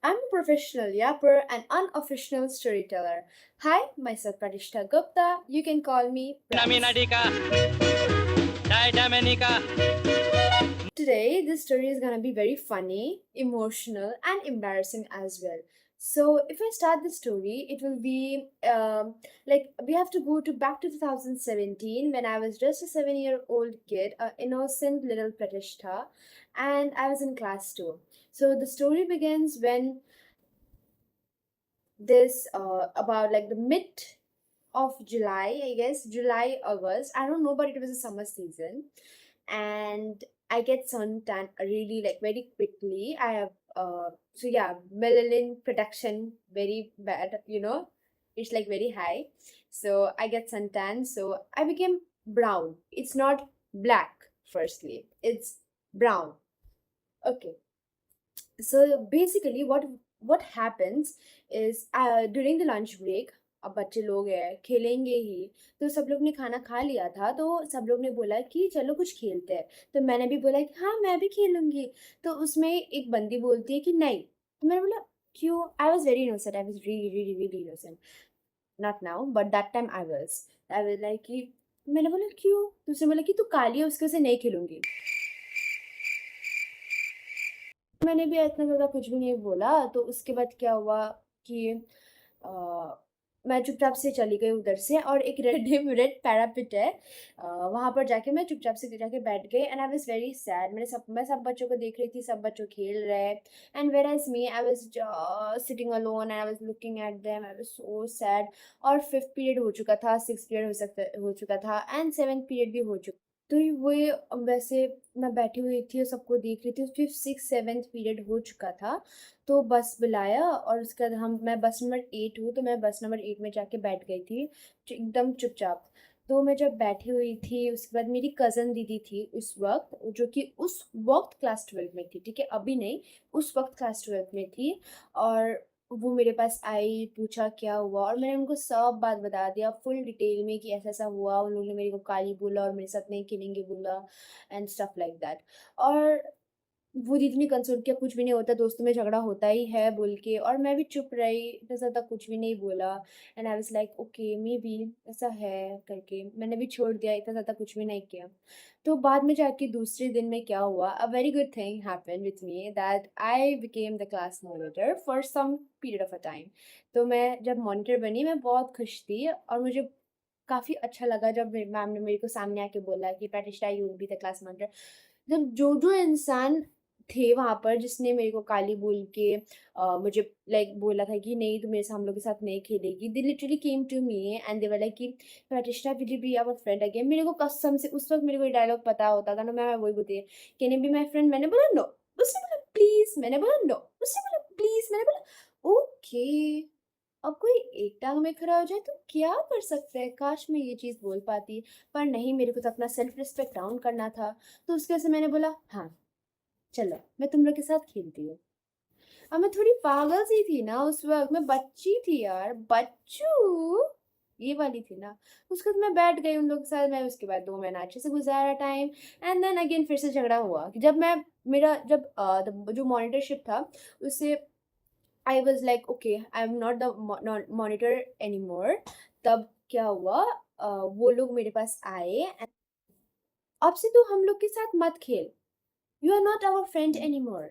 I'm a professional yapper and unofficial storyteller. Hi, myself Pratishta Gupta. You can call me Prats. Naminadika, Dietamanica. Today, this story is gonna be very funny, emotional, and embarrassing as well. So, if I start the story, it will be like we have to go to back to 2017 when I was just a 7-year-old kid, an innocent little Pratishta, and I was in class 2. So, the story begins when this about like the mid of July, I guess, July, August. I don't know, but it was a summer season. And I get suntan really like very quickly. I have so yeah, melanin production very bad, it's like very high. So I get suntan. So I became brown. It's not black, firstly. It's brown. Okay. So basically what happens is during the lunch break, अब बच्चे लोग हैं खेलेंगे ही, तो सब लोग ने खाना खा लिया था, तो सब लोग ने बोला कि चलो कुछ खेलते हैं। तो मैंने भी बोला कि हाँ मैं भी खेलूंगी। तो उसमें एक बंदी बोलती है कि नहीं। तो मैंने बोला क्यों। I was very innocent, I was really really really innocent. Not now but that time I was like कि मैंने बोला क्यों। तो उसने बोला कि तू काली है, उसके से नहीं खेलूंगी। मैंने भी इतना ज़्यादा कुछ भी नहीं बोला। तो उसके बाद क्या हुआ कि अ, मैं चुपचाप से चली गई उधर से, और एक रेड पैरापिट है, वहाँ पर जाके मैं चुपचाप से जाके बैठ गई। And I was very sad. मैं सब बच्चों को देख रही थी, सब बच्चों खेल रहे हैं। And where as me, I was sitting alone and I was looking at them. I was so sad. और फिफ्थ पीरियड हो चुका था, सिक्स पीरियड हो चुका था, एंड सेवेंथ पीरियड भी हो चुका। तो ये वैसे मैं बैठी हुई थी और सबको देख रही थी। फिर सिक्स सेवन्थ पीरियड हो चुका था। तो बस बुलाया और उसके बाद मैं बस नंबर 8 हूँ, तो मैं बस नंबर 8 में जाके बैठ गई थी, एकदम चुपचाप। तो मैं जब बैठी हुई थी, उसके बाद मेरी कज़न दीदी थी उस वक्त, जो कि उस वक्त क्लास 12 में थी, ठीक है, अभी नहीं। उस वक्त क्लास 12 में थी। और वो मेरे पास आई, पूछा क्या हुआ, और मैंने उनको सब बात बता दिया फुल डिटेल में कि ऐसा-ऐसा हुआ। उन लोगों ने मेरे को काली बोला और मेरे साथ नहीं खेलेंगे बोला, एंड स्टफ लाइक दैट। और वो दीदी ने कंसोल किया, कुछ भी नहीं होता, दोस्तों में झगड़ा होता ही है बोल के। और मैं भी चुप रही, इतना ज़्यादा कुछ भी नहीं बोला। And I was like okay may be ऐसा है करके मैंने भी छोड़ दिया, इतना ज़्यादा कुछ भी नहीं किया। तो बाद में जाके दूसरे दिन में क्या हुआ, a very good thing happened with me, that I became the class monitor for some period of a time. तो मैं जब मॉनिटर बनी, मैं बहुत खुश थी, और मुझे काफ़ी अच्छा लगा जब मेरी मैम ने मेरे को सामने आके बोला कि प्रतिष्ठा you will be the class monitor. जब जो इंसान थे वहाँ पर जिसने मेरे को काली बोल के मुझे लाइक बोला था कि नहीं तू मेरे से हम लोग के साथ नहीं खेलेगी, they literally came to me and they were like कि Pratishtha will you be our friend again. मेरे को कसम से उस वक्त मेरे को ये डायलॉग पता होता था ना, मैं वही बोलती है, can you be my friend. मैंने बोला नो। उसने बोला प्लीज। मैंने बोला नो। उसने बोला प्लीज। मैंने बोला ओके। अब कोई एक टांग में खड़ा हो जाए तो क्या कर सकते हैं। काश मैं ये चीज़ बोल पाती, पर नहीं, मेरे को तो अपना सेल्फ रिस्पेक्ट डाउन करना था। तो उसकी वजह से मैंने बोला हाँ चलो मैं तुम लोग के साथ खेलती हूँ। अब मैं थोड़ी पागल सी थी ना उस वक्त, मैं बच्ची थी यार, बच्चू ये वाली थी ना। उसके बाद मैं बैठ गई उन लोग के साथ। मैं उसके बाद 2 महीना अच्छे से गुजारा टाइम। एंड देन अगेन फिर से झगड़ा हुआ कि जब मैं मेरा जब जो मॉनिटरशिप था उससे I was like okay I am not the monitor any more. तब क्या हुआ, वो लोग मेरे पास आए, अब से तू हम लोग के साथ मत खेल, you are not our friend any more.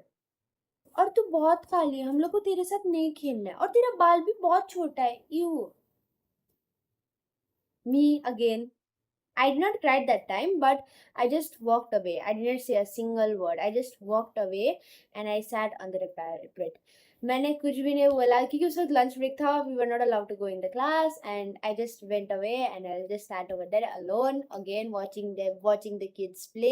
और तू बहुत काली है, हम लोग को तेरे साथ नहीं खेलना है, और तेरा बाल भी बहुत छोटा है, you. Me again. I did not cry that time, but I just walked away. I didn't say a single word. I just walked away and I sat under a parapet. मैंने कुछ भी नहीं बोला क्योंकि उस वक्त लंच ब्रेक था, we were not allowed to go in the class, and I just went away and I just sat over there alone again watching the kids play.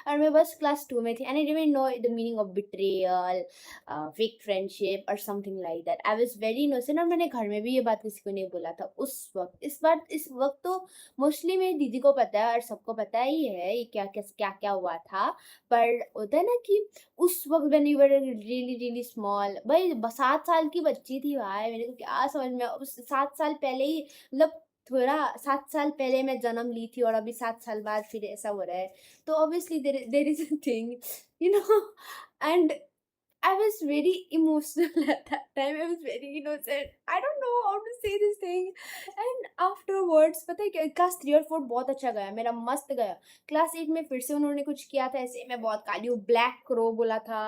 और मैं बस क्लास 2 में थी and I didn't know the meaning of betrayal, fake friendship और something like that. I was very innocent, और मैंने घर में भी ये बात किसी को नहीं बोला था उस वक्त। इस वक्त तो मोस्टली मेरी दीदी को पता है और सबको पता ही है ये क्या क्या हुआ था। पर होता है ना कि उस वक्त when you were really really small, भाई 7 साल की बच्ची थी भाई, मेरे को क्या समझ में। उस 7 साल पहले ही मतलब थोड़ा 7 साल पहले मैं जन्म ली थी और अभी 7 साल बाद फिर ऐसा हो रहा है। तो obviously there is a thing, you know. And I was very emotional at that time. I was very innocent. I don't know how to say this thing. And afterwards, पता है क्या, क्लास 3 और 4 बहुत अच्छा गया मेरा, मस्त गया। क्लास 8 में फिर से उन्होंने कुछ किया था ऐसे, मैं बहुत काली हूँ, ब्लैक क्रो बोला था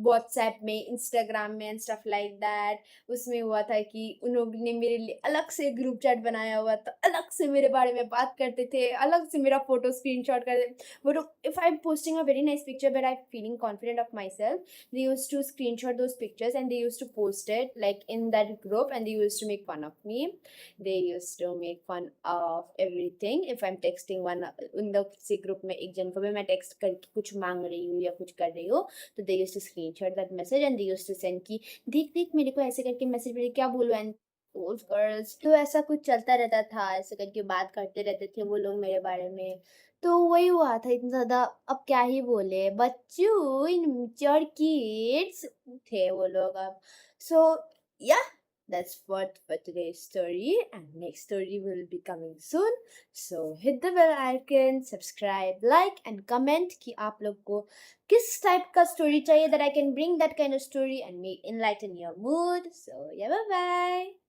व्हाट्सएप में, इंस्टाग्राम में एंड स्टफ लाइक दैट। उसमें हुआ था कि उन्होंने मेरे लिए अलग से ग्रुप चैट बनाया हुआ था, अलग से मेरे बारे में बात करते थे, अलग से मेरा फोटो स्क्रीनशॉट करते। वो लोग, if I am posting a very nice picture but I feeling confident of my self, they used to screenshot those pictures and they used to post it like in that group, and they used to make fun of me. They used to make fun of everything. If I'm texting one in the किसी group में एक जन को भी मैं text करके कुछ मांग रही हूँ या कुछ कर रही हूँ, तो they used to screenshot that message and they used to send कि देख देख मेरे को ऐसे करके मैसेज भेजे, क्या बोलूँ, and those girls, तो ऐसा कुछ चलता रहता था, ऐसे करके बात करते रहते थे वो लोग मेरे बारे में। तो वही हुआ था इतना ज़्यादा, अब क्या ही बोले, बच्चों इनमेच्योर किड्स थे वो लोग अब। सो या, that's what for today's story, and next story will be coming soon. So hit the bell icon, subscribe, like and comment कि आप लोग को किस टाइप का स्टोरी चाहिए, that I can bring that kind of story and make enlighten your mood. So yeah, bye bye.